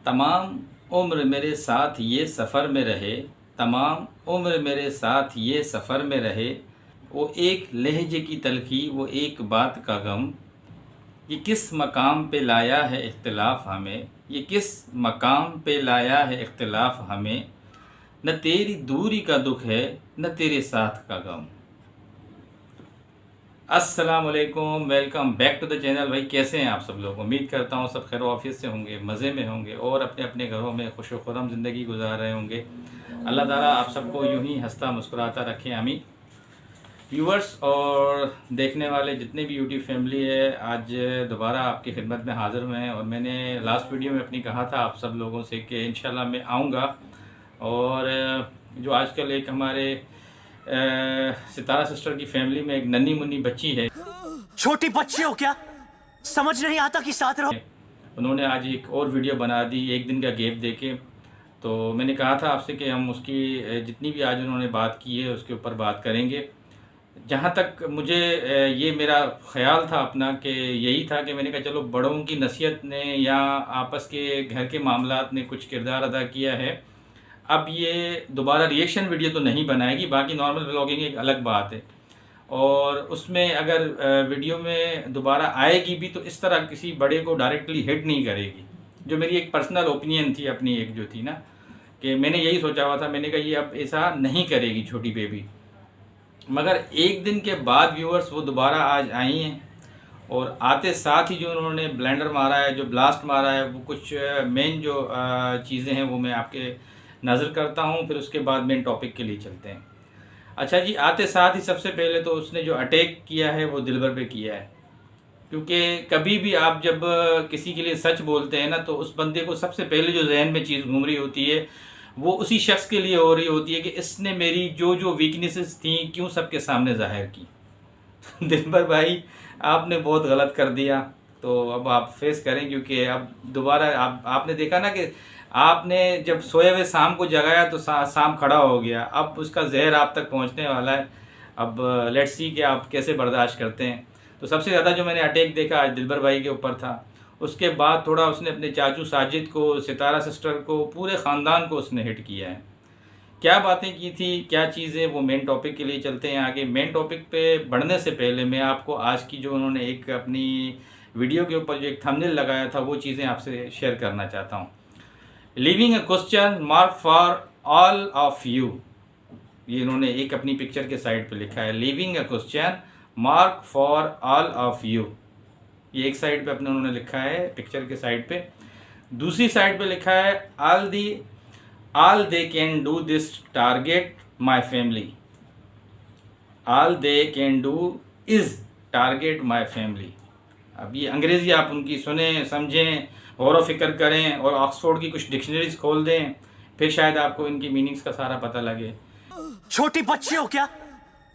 तमाम उम्र मेरे साथ ये सफ़र में रहे, तमाम उम्र मेरे साथ ये सफ़र में रहे। वो एक लहजे की तलखी, वो एक बात का गम। ये किस मकाम पे लाया है इख्तिलाफ़ हमें, ये किस मकाम पे लाया है इख्तिलाफ़ हमें। न तेरी दूरी का दुख है, न तेरे साथ का गम। अस्सलाम वालेकुम, welcome back to the channel. भाई कैसे हैं आप सब लोग? उम्मीद करता हूँ सब खैर ऑफिस से होंगे, मज़े में होंगे और अपने अपने घरों में खुश व खुर्रम ज़िंदगी गुजार रहे होंगे। अल्लाह ताला आप सबको यूं ही हंसता मुस्कुराता रखें, आमीन। व्यूवर्स और देखने वाले जितने भी यूट्यूब फैमिली है, आज दोबारा आपकी खिदमत में हाज़िर हुए हैं। और मैंने लास्ट वीडियो में अपनी कहा था आप सब लोगों से कि इंशाल्लाह मैं आऊँगा। और जो आजकल एक हमारे सितारा सिस्टर की फैमिली में एक नन्ही मुन्नी बच्ची है, छोटी बच्ची हो क्या, समझ नहीं आता कि साथ रहो। उन्होंने आज एक और वीडियो बना दी एक दिन का गैप देके। तो मैंने कहा था आपसे कि हम उसकी जितनी भी आज उन्होंने बात की है उसके ऊपर बात करेंगे। जहाँ तक मुझे ये मेरा ख़्याल था अपना कि यही था कि मैंने कहा चलो बड़ों की नसीहत ने या आपस के घर के मामलात ने कुछ किरदार अदा किया है। अब ये दोबारा रिएक्शन वीडियो तो नहीं बनाएगी, बाकी नॉर्मल व्लॉगिंग एक अलग बात है। और उसमें अगर वीडियो में दोबारा आएगी भी तो इस तरह किसी बड़े को डायरेक्टली हिट नहीं करेगी। जो मेरी एक पर्सनल ओपिनियन थी अपनी, एक जो थी ना, कि मैंने यही सोचा हुआ था, मैंने कहा ये अब ऐसा नहीं करेगी छोटी बेबी। मगर एक दिन के बाद व्यूअर्स वो दोबारा आज आई हैं और आते साथ ही जो उन्होंने ब्लेंडर मारा है, जो ब्लास्ट मारा है, वो कुछ मेन जो चीज़ें हैं वो मैं आपके नज़र करता हूँ, फिर उसके बाद मेन टॉपिक के लिए चलते हैं। अच्छा जी, आते साथ ही सबसे पहले तो उसने जो अटैक किया है वो दिलबर पे किया है। क्योंकि कभी भी आप जब किसी के लिए सच बोलते हैं ना, तो उस बंदे को सबसे पहले जो जहन में चीज़ घूम रही होती है वो उसी शख्स के लिए हो रही होती है कि इसने मेरी जो जो वीकनेसेस थी क्यों सबके सामने ज़ाहिर की। दिलबर भाई आपने बहुत गलत कर दिया, तो अब आप फेस करें, क्योंकि अब दोबारा आपने देखा ना कि आपने जब सोए हुए शाम को जगाया तो शाम खड़ा हो गया। अब उसका जहर आप तक पहुंचने वाला है। अब लेट्स सी कि आप कैसे बर्दाश्त करते हैं। तो सबसे ज़्यादा जो मैंने अटैक देखा आज दिलबर भाई के ऊपर था। उसके बाद थोड़ा उसने अपने चाचू साजिद को, सितारा सिस्टर को, पूरे ख़ानदान को उसने हिट किया है। क्या बातें की थी, क्या चीज़ें, वो मेन टॉपिक के लिए चलते हैं आगे। मेन टॉपिक पे बढ़ने से पहले मैं आपको आज की जो उन्होंने एक अपनी वीडियो के ऊपर जो एक थंबनेल लगाया था वो चीज़ें आपसे शेयर करना चाहता हूँ। Living a question mark for all of you, ये इन्होंने एक अपनी पिक्चर के साइड पे लिखा है, living a question mark for all of you. ये एक साइड पे अपने उन्होंने लिखा है पिक्चर के साइड पे। दूसरी साइड पे लिखा है all they can do this target my family, all they can do is target my family. अब ये अंग्रेज़ी आप उनकी सुने, समझें, गौर व फिक्र करें और ऑक्सफोर्ड की कुछ डिक्शनरीज खोल दें, फिर शायद आपको इनकी मीनिंग्स का सारा पता लगे। छोटी बच्ची हो क्या,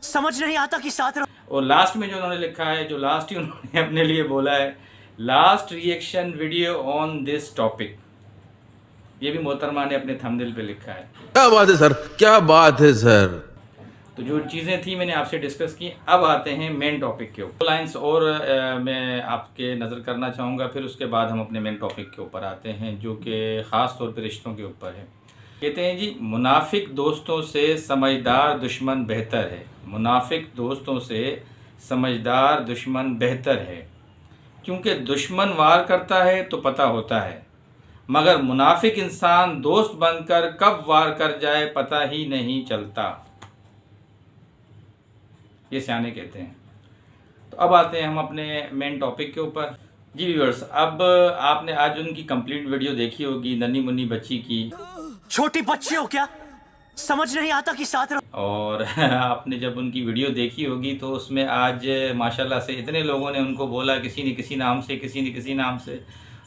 समझ नहीं आता कि साथ रहो। और लास्ट में जो उन्होंने लिखा है, जो लास्ट ही उन्होंने अपने लिए बोला है, last reaction video on this topic, ये भी मोहतरमा ने अपने थंबनेल पे लिखा है। क्या बात है सर, क्या बात है सर। तो जो चीज़ें थी मैंने आपसे डिस्कस की। अब आते हैं मेन टॉपिक के ऊपर। लाइन्स और मैं आपके नज़र करना चाहूँगा, फिर उसके बाद हम अपने मेन टॉपिक के ऊपर आते हैं जो कि ख़ास तौर पर रिश्तों के ऊपर है। कहते हैं जी, मुनाफिक दोस्तों से समझदार दुश्मन बेहतर है। मुनाफिक दोस्तों से समझदार दुश्मन बेहतर है, क्योंकि दुश्मन वार करता है तो पता होता है, मगर मुनाफिक इंसान दोस्त बनकर कब वार कर जाए पता ही नहीं चलता। ये सियाने कहते हैं। तो अब आते हैं हम अपने मेन टॉपिक के ऊपर। जी व्यूअर्स, अब आपने आज उनकी कंप्लीट वीडियो देखी होगी नन्ही मुन्नी बच्ची की। छोटी बच्ची हो क्या, समझ नहीं आता कि साथ रहो। और आपने जब उनकी वीडियो देखी होगी तो उसमें आज माशाल्लाह से इतने लोगों ने उनको बोला, किसी ने किसी नाम से, किसी ने किसी नाम से।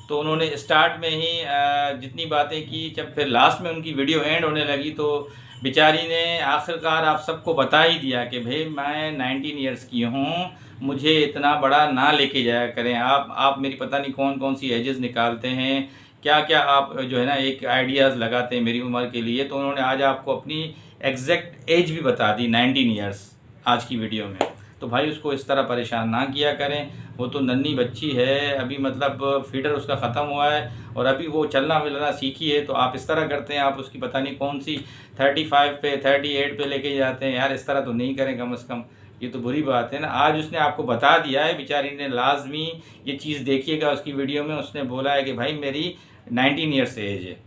तो उन्होंने स्टार्ट में ही जितनी बातें की, जब फिर लास्ट में उनकी वीडियो एंड होने लगी तो बेचारी ने आखिरकार आप सबको बता ही दिया कि भाई मैं 19 ईयर्स की हूँ, मुझे इतना बड़ा ना लेके जाया करें। आप मेरी पता नहीं कौन कौन सी एजेस निकालते हैं, क्या क्या आप जो है ना एक आइडियाज़ लगाते हैं मेरी उम्र के लिए। तो उन्होंने आज आपको अपनी एग्जैक्ट एज भी बता दी, 19 ईयर्स, आज की वीडियो में। तो भाई उसको इस तरह परेशान ना किया करें। वो तो नन्ही बच्ची है, अभी मतलब फीडर उसका ख़त्म हुआ है और अभी वो चलना फिरना सीखी है, तो आप इस तरह करते हैं, आप उसकी पता नहीं कौन सी 35 पे 38 पे लेके जाते हैं। यार इस तरह तो नहीं करें कम से कम, ये तो बुरी बात है ना। आज उसने आपको बता दिया है, बेचारी ने लाजमी ये चीज़ देखिएगा उसकी वीडियो में, उसने बोला है कि भाई मेरी 19 ईयर्स एज है।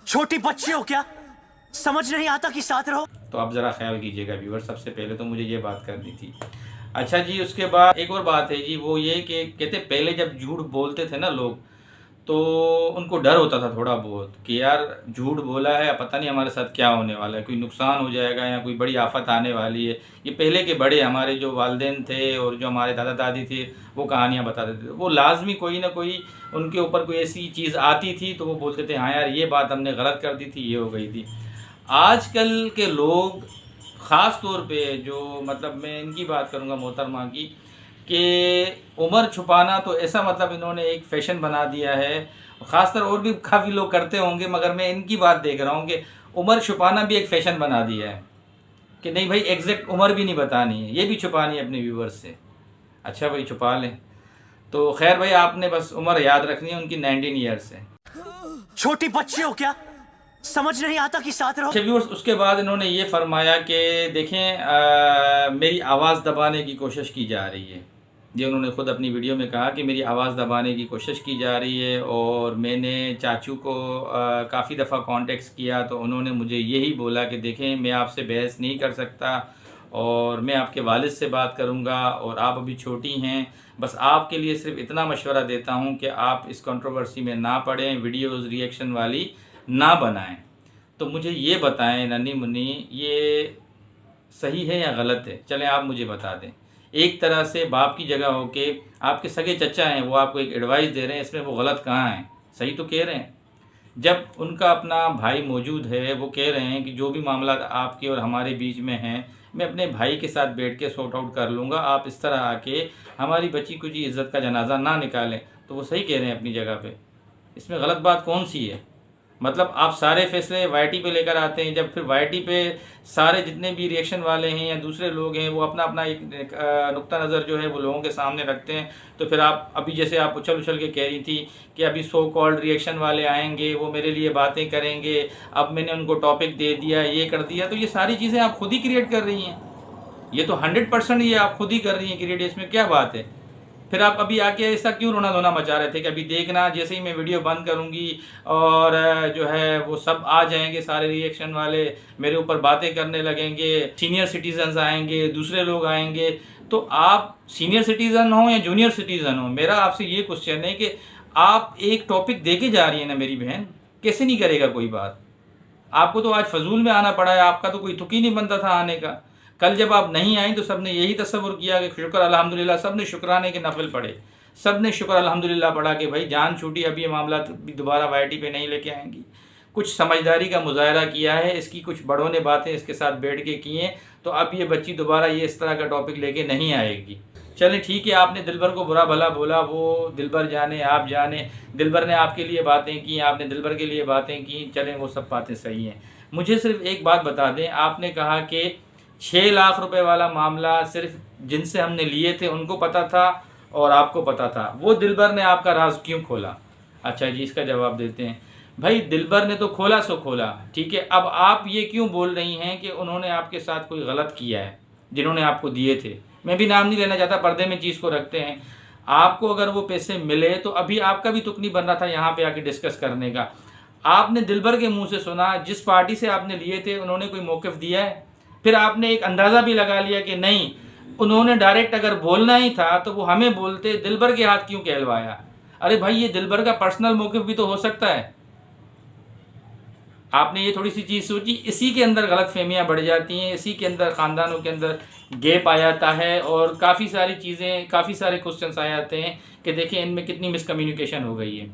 छोटी बच्ची हो क्या, समझ नहीं आता कि साथ रहो। तो आप ज़रा ख्याल कीजिएगा व्यूअर, सबसे पहले तो मुझे ये बात करनी थी। अच्छा जी, उसके बाद एक और बात है जी, वो ये कि कहते पहले जब झूठ बोलते थे ना लोग, तो उनको डर होता था थोड़ा बहुत कि यार झूठ बोला है, पता नहीं हमारे साथ क्या होने वाला है, कोई नुकसान हो जाएगा या कोई बड़ी आफत आने वाली है। ये पहले के बड़े हमारे जो वालिदैन थे और जो हमारे दादा दादी थे वो कहानियाँ बताते थे, वो लाजमी कोई ना कोई उनके ऊपर कोई ऐसी चीज़ आती थी तो वो बोलते थे हाँ यार ये बात हमने गलत कर दी थी, ये हो गई थी। आजकल के लोग ख़ास तौर पे जो मतलब मैं इनकी बात करूँगा मोहतरमा की, कि उम्र छुपाना तो ऐसा मतलब इन्होंने एक फ़ैशन बना दिया है। ख़ासतर और भी काफ़ी लोग करते होंगे, मगर मैं इनकी बात देख रहा हूँ कि उम्र छुपाना भी एक फ़ैशन बना दिया है कि नहीं भाई एग्जैक्ट उम्र भी नहीं बतानी है, ये भी छुपानी है अपने व्यूवर्स से। अच्छा भाई छुपा लें, तो खैर भाई आपने बस उम्र याद रखनी है, उनकी 19 ईयर्स है। छोटी बच्ची हो क्या, समझ नहीं आता कि साथ रहो। अच्छा व्यूअर्स, उसके बाद इन्होंने ये फरमाया कि देखें मेरी आवाज़ दबाने की कोशिश की जा रही है। ये उन्होंने ख़ुद अपनी वीडियो में कहा कि मेरी आवाज़ दबाने की कोशिश की जा रही है, और मैंने चाचू को काफ़ी दफ़ा कॉन्टेक्ट किया तो उन्होंने मुझे यही बोला कि देखें मैं आपसे बहस नहीं कर सकता और मैं आपके वालिद से बात करूंगा, और आप अभी छोटी हैं, बस आपके लिए सिर्फ इतना मशवरा देता हूं कि आप इस कंट्रोवर्सी में ना पड़ें, वीडियोस रिएक्शन वाली ना बनाएं। तो मुझे ये बताएं नन्ही मुन्नी, ये सही है या गलत है? चलें आप मुझे बता दें। एक तरह से बाप की जगह होके आपके सगे चचा हैं, वो आपको एक एडवाइस दे रहे हैं, इसमें वो गलत कहाँ है? सही तो कह रहे हैं। जब उनका अपना भाई मौजूद है, वो कह रहे हैं कि जो भी मामला आपके और हमारे बीच में हैं मैं अपने भाई के साथ बैठ के सॉर्ट आउट कर लूँगा, आप इस तरह आके हमारी बची कुछ इज़्ज़त का जनाजा ना निकालें। तो वो सही कह रहे हैं अपनी जगह पे, इसमें गलत बात कौन सी है? मतलब आप सारे फैसले वाईटी पे लेकर आते हैं, जब फिर वाईटी पे सारे जितने भी रिएक्शन वाले हैं या दूसरे लोग हैं वो अपना अपना एक नुक्ता नज़र जो है वो लोगों के सामने रखते हैं। तो फिर आप अभी जैसे आप उछल उछल के कह रही थी कि अभी सो कॉल्ड रिएक्शन वाले आएंगे, वो मेरे लिए बातें करेंगे, अब मैंने उनको टॉपिक दे दिया, ये कर दिया, तो ये सारी चीज़ें आप खुद ही क्रिएट कर रही हैं। ये तो 100% ये आप खुद ही कर रही हैं क्रिएट, इसमें क्या बात है? फिर आप अभी आके ऐसा क्यों रोना धोना मचा रहे थे कि अभी देखना जैसे ही मैं वीडियो बंद करूंगी और जो है वो सब आ जाएंगे, सारे रिएक्शन वाले मेरे ऊपर बातें करने लगेंगे, सीनियर सिटीजन्स आएंगे, दूसरे लोग आएंगे। तो आप सीनियर सिटीज़न हो या जूनियर सिटीज़न हो, मेरा आपसे ये क्वेश्चन है कि आप एक टॉपिक दे के जा रही हैं ना मेरी बहन, कैसे नहीं करेगा कोई बात? आपको तो आज फजूल में आना पड़ा है, आपका तो कोई तुक ही नहीं बनता था आने का। कल जब आप नहीं आई तो सबने यही तस्वुर किया कि शुक्र अल्हम्दुलिल्लाह, सबने शुक्राने के नफल पढ़े, सबने शुक्र अल्हम्दुलिल्लाह पढ़ा कि भाई जान छूटी, अब ये मामला दोबारा वाईटी पे नहीं लेके आएंगी। कुछ समझदारी का मुजाहरा किया है, इसकी कुछ बड़ों ने बातें इसके साथ बैठ के की हैं, तो अब ये बच्ची दोबारा ये इस तरह का टॉपिक लेके नहीं आएगी। चलें ठीक है, आपने दिलबर को बुरा भला बोला, वो दिलबर जाने आप जाने, दिलबर ने आपके लिए बातें की, आपने दिलबर के लिए बातें की, चलें वो सब बातें सही हैं। मुझे सिर्फ एक बात बता दें, आपने कहा कि 6 लाख रुपए वाला मामला सिर्फ जिनसे हमने लिए थे उनको पता था और आपको पता था, वो दिलबर ने आपका राज क्यों खोला? अच्छा जी, इसका जवाब देते हैं। भाई दिलबर ने तो खोला सो खोला, ठीक है, अब आप ये क्यों बोल रही हैं कि उन्होंने आपके साथ कोई गलत किया है जिन्होंने आपको दिए थे? मैं भी नाम नहीं लेना चाहता, पर्दे में चीज़ को रखते हैं। आपको अगर वो पैसे मिले तो अभी आपका भी तुक नहीं बन रहा था यहाँ पे आके डिस्कस करने का। आपने दिलबर के मुँह से सुना, जिस पार्टी से आपने लिए थे उन्होंने कोई मौक़िफ़ दिया है? फिर आपने एक अंदाज़ा भी लगा लिया कि नहीं, उन्होंने डायरेक्ट अगर बोलना ही था तो वो हमें बोलते, दिलबर के हाथ क्यों कहलवाया? अरे भाई ये दिलबर का पर्सनल मौक़िफ़ भी तो हो सकता है। आपने ये थोड़ी सी चीज़ सोची, इसी के अंदर गलतफहमियाँ बढ़ जाती हैं, इसी के अंदर ख़ानदानों के अंदर गैप आ जाता है और काफ़ी सारी चीज़ें, काफ़ी सारे क्वेश्चंस आ जाते हैं कि देखिए इनमें कितनी मिसकम्युनिकेशन हो गई है।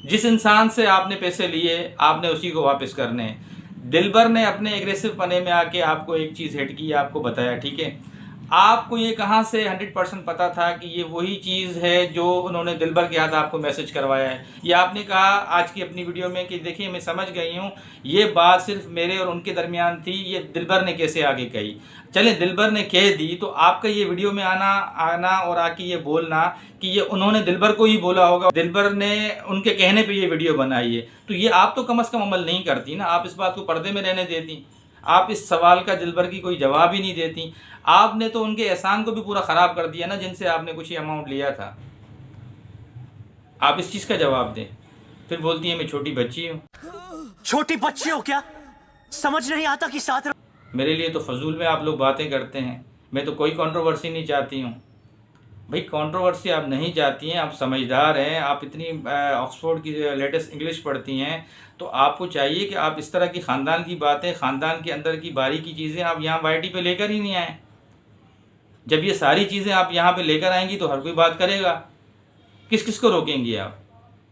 जिस इंसान से आपने पैसे लिए आपने उसी को वापस करने हैं। दिलबर ने अपने एग्रेसिव पने में आके आपको एक चीज़ हिट की, आपको बताया, ठीक है, आपको ये कहाँ से 100% पता था कि ये वही चीज़ है जो उन्होंने दिलबर के हाथ आपको मैसेज करवाया है? ये आपने कहा आज की अपनी वीडियो में कि देखिए मैं समझ गई हूँ, ये बात सिर्फ मेरे और उनके दरमियान थी, ये दिलबर ने कैसे आगे कही। चले दिलबर ने कह दी तो आपका ये वीडियो में आना और आके ये बोलना कि ये उन्होंने दिलबर को ही बोला होगा, दिलबर ने उनके कहने पे ये वीडियो बनाई है, तो ये आप तो कम से कम अमल नहीं करती ना, आप इस बात को पर्दे में रहने देती। आप इस सवाल का दिलबर की कोई जवाब ही नहीं देती। आपने तो उनके एहसान को भी पूरा ख़राब कर दिया ना, जिनसे आपने कुछ ही अमाउंट लिया था। आप इस चीज़ का जवाब दें। फिर बोलती है मैं छोटी बच्ची हूँ। छोटी बच्ची हो क्या? समझ नहीं आता कि साथ मेरे लिए तो फजूल में आप लोग बातें करते हैं। मैं तो कोई कंट्रोवर्सी नहीं चाहती हूँ। भाई कंट्रोवर्सी आप नहीं चाहती हैं, आप समझदार हैं, आप इतनी ऑक्सफोर्ड की लेटेस्ट इंग्लिश पढ़ती हैं, तो आपको चाहिए कि आप इस तरह की ख़ानदान की बातें, ख़ानदान के अंदर की बारीकी चीज़ें आप यहाँ वाईटी पे लेकर ही नहीं आए। जब ये सारी चीज़ें आप यहाँ पे लेकर आएंगी तो हर कोई बात करेगा, किस किस को रोकेंगी आप?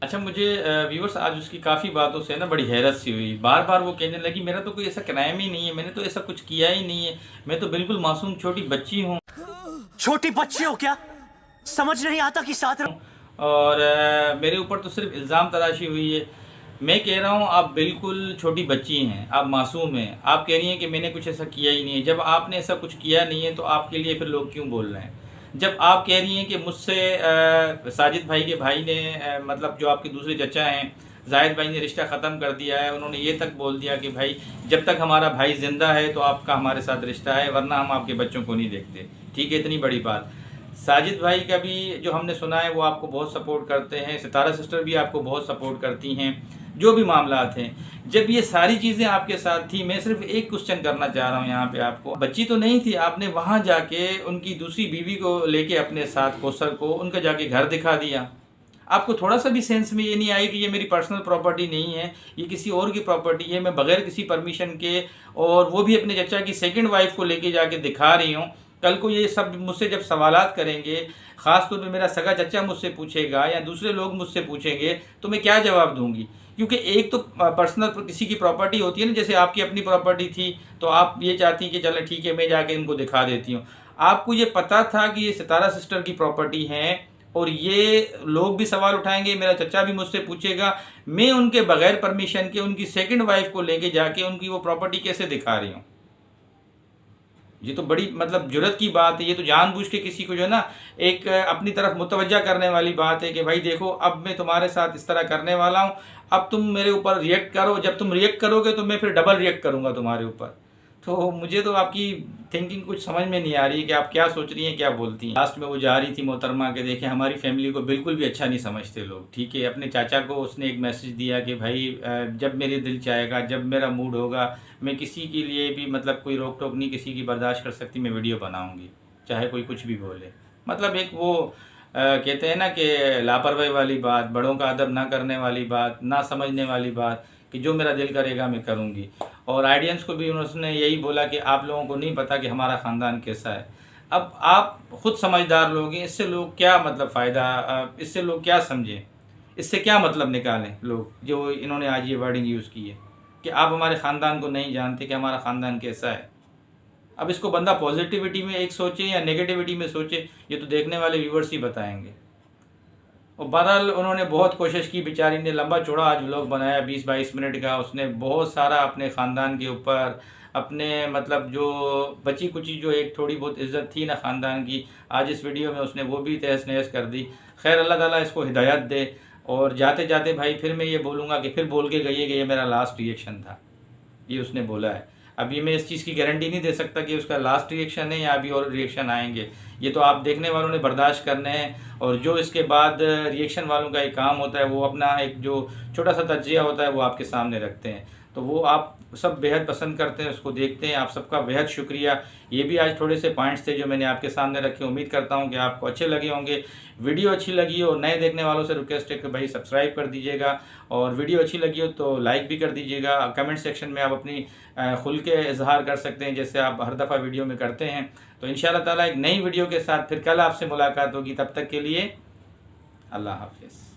अच्छा, मुझे व्यूअर्स आज उसकी काफ़ी बातों से ना बड़ी हैरत सी हुई। बार बार वो कहने लगी मेरा तो कोई ऐसा क्राइम ही नहीं है, मैंने तो ऐसा कुछ किया ही नहीं है, मैं तो बिल्कुल मासूम छोटी बच्ची हूँ। छोटी बच्ची हो क्या? समझ नहीं आता कि साथ और मेरे ऊपर तो सिर्फ इल्ज़ाम तराशी हुई है। मैं कह रहा हूँ आप बिल्कुल छोटी बच्ची हैं, आप मासूम हैं। आप कह रही हैं कि मैंने कुछ ऐसा किया ही नहीं है। जब आपने ऐसा कुछ किया नहीं है तो आपके लिए फिर लोग क्यों बोल रहे हैं? जब आप कह रही हैं कि मुझसे साजिद भाई के भाई ने मतलब जो आपके दूसरे चचा हैं जाहिद भाई ने रिश्ता ख़त्म कर दिया है, उन्होंने ये तक बोल दिया कि भाई जब तक हमारा भाई ज़िंदा है तो आपका हमारे साथ रिश्ता है, वरना हम आपके बच्चों को नहीं देखते। ठीक है, इतनी बड़ी बात। साजिद भाई का भी जो हमने सुना है वो आपको बहुत सपोर्ट करते हैं, सितारा सिस्टर भी आपको बहुत सपोर्ट करती हैं, जो भी मामलात हैं। जब ये सारी चीज़ें आपके साथ थी, मैं सिर्फ एक क्वेश्चन करना चाह रहा हूँ यहाँ पे आपको। बच्ची तो नहीं थी, आपने वहाँ जाके उनकी दूसरी बीवी को लेके अपने साथ कोसर को उनका जाके घर दिखा दिया। आपको थोड़ा सा भी सेंस में ये नहीं आई कि ये मेरी पर्सनल प्रॉपर्टी नहीं है, ये किसी और की प्रॉपर्टी है, मैं बगैर किसी परमिशन के, और वो भी अपने चचा की सेकंड वाइफ को लेके जाके दिखा रही हूँ। कल को ये सब मुझसे जब सवालात करेंगे, ख़ास तौर पे मेरा सगा चचा मुझसे पूछेगा या दूसरे लोग मुझसे पूछेंगे, तो मैं क्या जवाब दूंगी? क्योंकि एक तो पर्सनल किसी की प्रॉपर्टी होती है ना, जैसे आपकी अपनी प्रॉपर्टी थी तो आप ये चाहती कि चलो ठीक है मैं जाके इनको दिखा देती हूँ। आपको ये पता था कि ये सितारा सिस्टर की प्रॉपर्टी है और ये लोग भी सवाल उठाएंगे, मेरा चचा भी मुझसे पूछेगा, मैं उनके बगैर परमिशन के उनकी सेकंड वाइफ को लेके जाके उनकी वो प्रॉपर्टी कैसे दिखा रही हूँ? ये तो बड़ी मतलब जुर्रत की बात है। ये तो जानबूझ के किसी को जो है ना एक अपनी तरफ मुतवज्जा करने वाली बात है कि भाई देखो अब मैं तुम्हारे साथ इस तरह करने वाला हूँ, अब तुम मेरे ऊपर रिएक्ट करो, जब तुम रिएक्ट करोगे तो मैं फिर डबल रिएक्ट करूँगा तुम्हारे ऊपर। तो मुझे तो आपकी थिंकिंग कुछ समझ में नहीं आ रही है कि आप क्या सोच रही हैं, क्या बोलती हैं। लास्ट में वो जा रही थी मोहतरमा के, देखें हमारी फैमिली को बिल्कुल भी अच्छा नहीं समझते लोग। ठीक है, अपने चाचा को उसने एक मैसेज दिया कि भाई जब मेरे दिल चाहेगा, जब मेरा मूड होगा, मैं किसी के लिए भी मतलब कोई रोक टोक नहीं किसी की बर्दाश्त कर सकती, मैं वीडियो बनाऊँगी चाहे कोई कुछ भी बोले। मतलब एक वो कहते हैं ना कि लापरवाही वाली बात, बड़ों का अदब ना करने वाली बात, ना समझने वाली बात कि जो मेरा दिल करेगा मैं करूँगी। और आइडियंस को भी उन्होंने यही बोला कि आप लोगों को नहीं पता कि हमारा ख़ानदान कैसा है। अब आप ख़ुद समझदार लोग हैं, इससे लोग क्या मतलब फ़ायदा, इससे लोग क्या समझें, इससे क्या मतलब निकालें लोग जो इन्होंने आज ये वर्डिंग यूज़ की है कि आप हमारे ख़ानदान को नहीं जानते कि हमारा ख़ानदान कैसा है। अब इसको बंदा पॉजिटिविटी में एक सोचे या नेगेटिविटी में सोचे, ये तो देखने वाले व्यूवर्स ही बताएंगे। और बहरहाल उन्होंने बहुत कोशिश की, बेचारी ने लंबा चौड़ा आज व्लॉग बनाया 20-22 मिनट का। उसने बहुत सारा अपने ख़ानदान के ऊपर, अपने मतलब जो बची कुची जो एक थोड़ी बहुत इज़्ज़त थी ना ख़ानदान की, आज इस वीडियो में उसने वो भी तहस नहस कर दी। खैर अल्लाह ताला इसको हिदायत दे। और जाते जाते भाई फिर मैं ये बोलूँगा कि फिर बोल के गई है कि ये मेरा लास्ट रिएक्शन था, ये उसने बोला है। अभी मैं इस चीज़ की गारंटी नहीं दे सकता कि उसका लास्ट रिएक्शन है या अभी और रिएक्शन आएंगे, ये तो आप देखने वालों ने बर्दाश्त करने हैं। और जो इसके बाद रिएक्शन वालों का एक काम होता है, वो अपना एक जो छोटा सा तज्जिया होता है वो आपके सामने रखते हैं, तो वो आप सब बेहद पसंद करते हैं, उसको देखते हैं। आप सबका बेहद शुक्रिया। ये भी आज थोड़े से पॉइंट्स थे जो मैंने आपके सामने रखे। उम्मीद करता हूँ कि आपको अच्छे लगे होंगे। वीडियो अच्छी लगी हो, नए देखने वालों से रिक्वेस्ट है कि भाई सब्सक्राइब कर दीजिएगा, और वीडियो अच्छी लगी हो तो लाइक भी कर दीजिएगा। कमेंट सेक्शन में आप अपनी खुल के इजहार कर सकते हैं जैसे आप हर दफ़ा वीडियो में करते हैं। तो इंशाअल्लाह ताला एक नई वीडियो के साथ फिर कल आपसे मुलाकात होगी। तब तक के लिए अल्लाह हाफिज़।